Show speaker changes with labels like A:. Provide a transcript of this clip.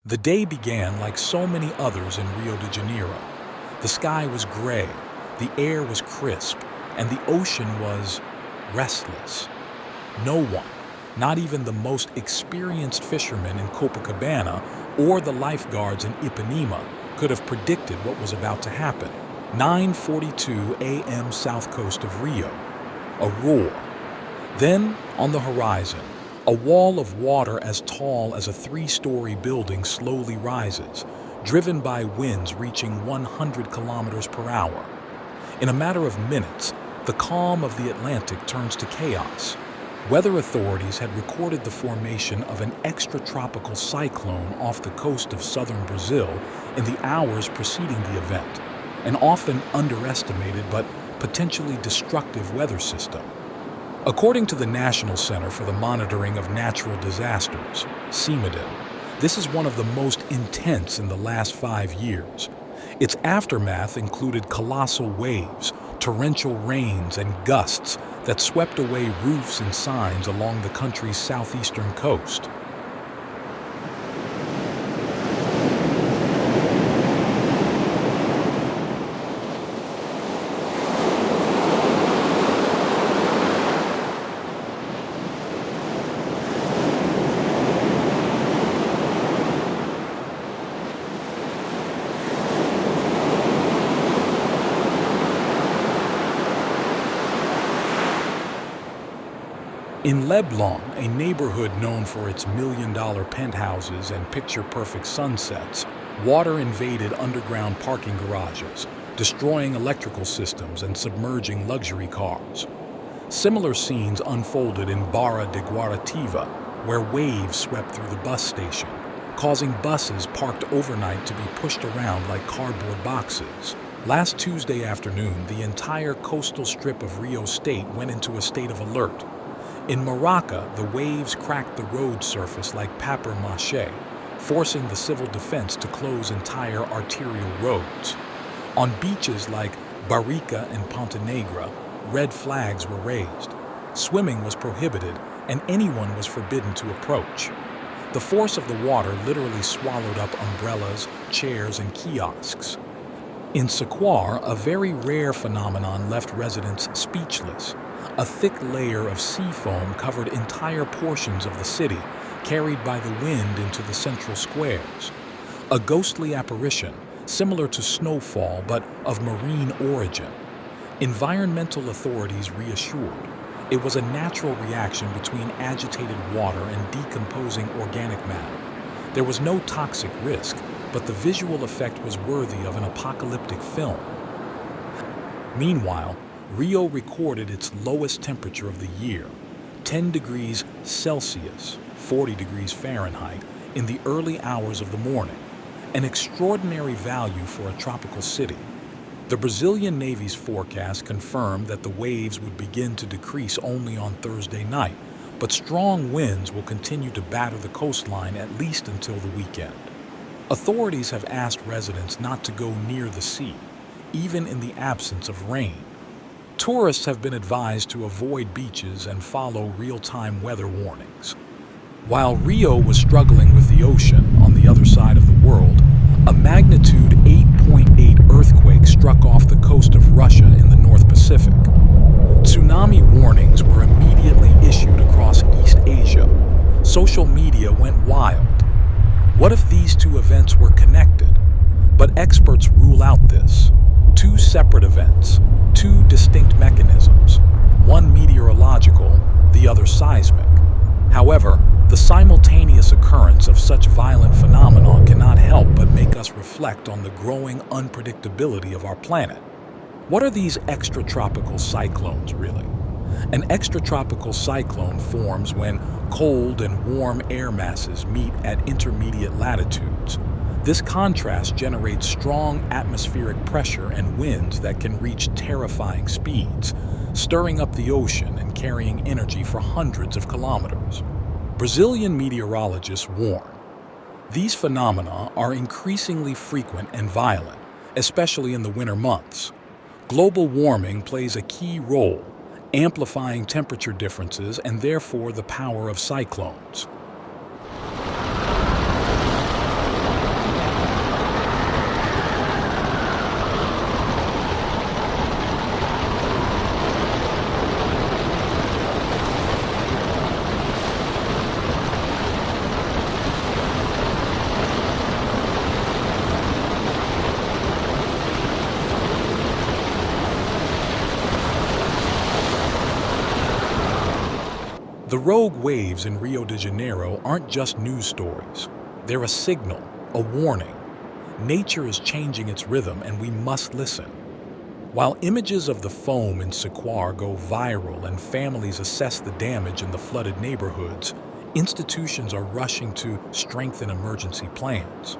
A: The day began like so many others in Rio de Janeiro. The sky was gray, the air was crisp, and the ocean was restless. No one, not even the most experienced fishermen in Copacabana or the lifeguards in Ipanema, could have predicted what was about to happen. 9:42 a.m. south coast of Rio. A roar. Then, on the horizon, a wall of water as tall as a 3-story building slowly rises, driven by winds reaching 100 kilometers per hour. In a matter of minutes, the calm of the Atlantic turns to chaos. Weather authorities had recorded the formation of an extratropical cyclone off the coast of southern Brazil in the hours preceding the event, an often underestimated but potentially destructive weather system. According to the National Center for the Monitoring of Natural Disasters, CIMADIN, this is one of the most intense in the last 5 years. Its aftermath included colossal waves, torrential rains, and gusts that swept away roofs and signs along the country's southeastern coast. In Leblon, a neighborhood known for its million-dollar penthouses and picture-perfect sunsets, water invaded underground parking garages, destroying electrical systems and submerging luxury cars. Similar scenes unfolded in Barra de Guaratiba, where waves swept through the bus station, causing buses parked overnight to be pushed around like cardboard boxes. Last Tuesday afternoon, the entire coastal strip of Rio State went into a state of alert. In Maraca, the waves cracked the road surface like papier-mâché, forcing the civil defense to close entire arterial roads. On beaches like Barrica and Ponta Negra, red flags were raised. Swimming was prohibited, and anyone was forbidden to approach. The force of the water literally swallowed up umbrellas, chairs, and kiosks. In Sequar, a very rare phenomenon left residents speechless. A thick layer of sea foam covered entire portions of the city, carried by the wind into the central squares. A ghostly apparition, similar to snowfall but of marine origin. Environmental authorities reassured it was a natural reaction between agitated water and decomposing organic matter. There was no toxic risk, but the visual effect was worthy of an apocalyptic film. Meanwhile, Rio recorded its lowest temperature of the year, 10 degrees Celsius, 40 degrees Fahrenheit, in the early hours of the morning, an extraordinary value for a tropical city. The Brazilian Navy's forecast confirmed that the waves would begin to decrease only on Thursday night, but strong winds will continue to batter the coastline at least until the weekend. Authorities have asked residents not to go near the sea, even in the absence of rain. Tourists have been advised to avoid beaches and follow real-time weather warnings. While Rio was struggling with the ocean on the other side of the world, a magnitude 8.8 earthquake struck off the coast of Russia in the North Pacific. Tsunami warnings were immediately issued across East Asia. Social media went wild. What if these two events were connected? But experts rule out this. 2 separate events, 2 distinct mechanisms, one meteorological, the other seismic. However, the simultaneous occurrence of such violent phenomena cannot help but make us reflect on the growing unpredictability of our planet. What are these extratropical cyclones really? An extratropical cyclone forms when cold and warm air masses meet at intermediate latitudes. This contrast generates strong atmospheric pressure and winds that can reach terrifying speeds, stirring up the ocean and carrying energy for hundreds of kilometers. Brazilian meteorologists warn, these phenomena are increasingly frequent and violent, especially in the winter months. Global warming plays a key role, amplifying temperature differences and therefore the power of cyclones. rogue waves in Rio de Janeiro aren't just news stories. They're a signal, a warning. Nature is changing its rhythm and we must listen. While images of the foam in Sequoia go viral and families assess the damage in the flooded neighborhoods, institutions are rushing to strengthen emergency plans.